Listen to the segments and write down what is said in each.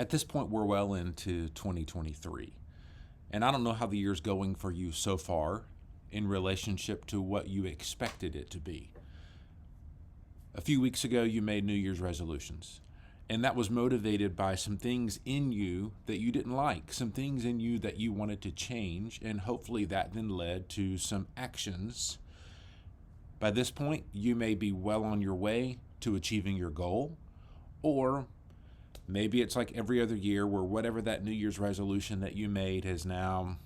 At this point, we're well into 2023. And I don't know how the year's going for you so far in relationship to what you expected it to be. A few weeks ago, you made New Year's resolutions. And that was motivated by some things in you that you didn't like, some things in you that you wanted to change, and hopefully that then led to some actions. By this point, you may be well on your way to achieving your goal, or maybe it's like every other year where whatever that New Year's resolution that you made has now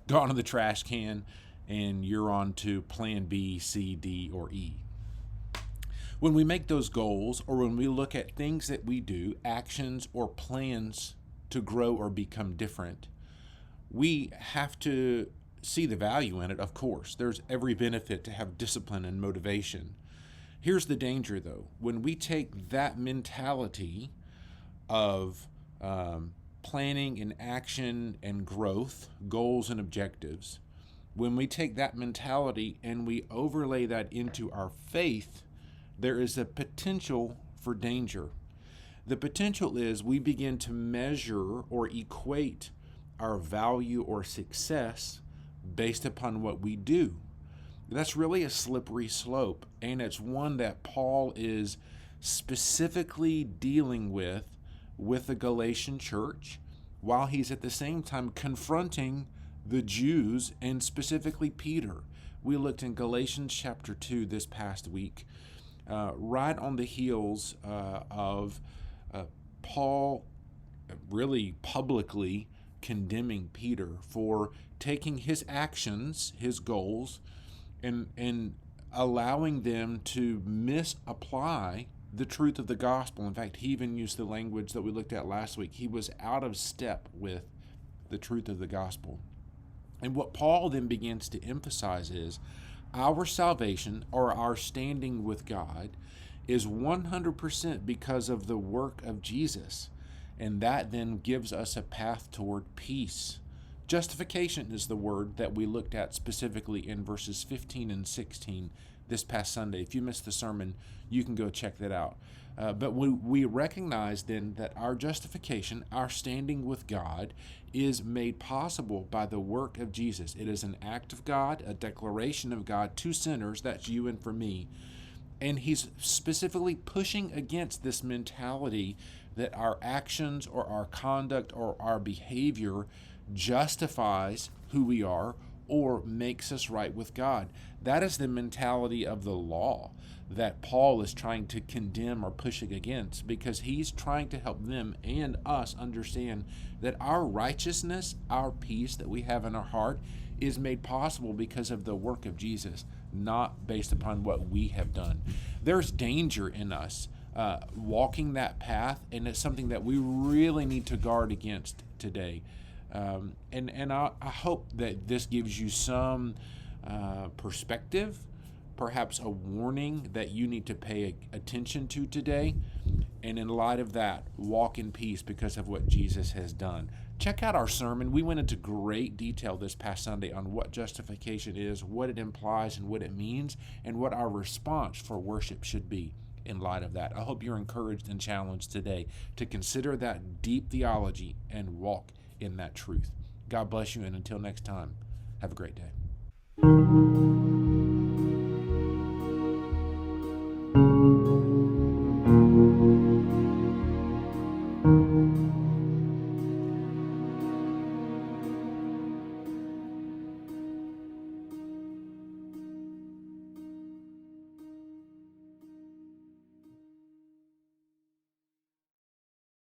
gone in the trash can and you're on to plan B, C, D, or E. When we make those goals, or when we look at things that we do, actions or plans to grow or become different, we have to see the value in it, of course. There's every benefit to have discipline and motivation. Here's the danger, though. When we take that mentality of planning and action and growth, goals and objectives, when we take that mentality and we overlay that into our faith, there is a potential for danger. The potential is we begin to measure or equate our value or success based upon what we do. That's really a slippery slope, and it's one that Paul is specifically dealing with the Galatian church, while he's at the same time confronting the Jews and specifically Peter. We looked in Galatians chapter 2 this past week, right on the heels of Paul really publicly condemning Peter for taking his actions, his goals, and allowing them to misapply the truth of the gospel. In fact, he even used the language that we looked at last week. He was out of step with the truth of the gospel. And what Paul then begins to emphasize is our salvation, or our standing with God, is 100% because of the work of Jesus. And that then gives us a path toward peace. Justification is the word that we looked at specifically in verses 15 and 16 this past Sunday. If you missed the sermon, you can go check that out. But we recognize then that our justification, our standing with God, is made possible by the work of Jesus. It is an act of God, a declaration of God to sinners, that's you and for me. And he's specifically pushing against this mentality that our actions or our conduct or our behavior justifies who we are or makes us right with God. That is the mentality of the law that Paul is trying to condemn or pushing against, because he's trying to help them and us understand that our righteousness, our peace that we have in our heart, is made possible because of the work of Jesus, not based upon what we have done. There's danger in us walking that path, and it's something that we really need to guard against today. And I hope that this gives you some perspective, perhaps a warning that you need to pay attention to today. And in light of that, walk in peace because of what Jesus has done. Check out our sermon. We went into great detail this past Sunday on what justification is, what it implies and what it means, and what our response for worship should be in light of that. I hope you're encouraged and challenged today to consider that deep theology and walk in that truth. God bless you, and until next time, have a great day.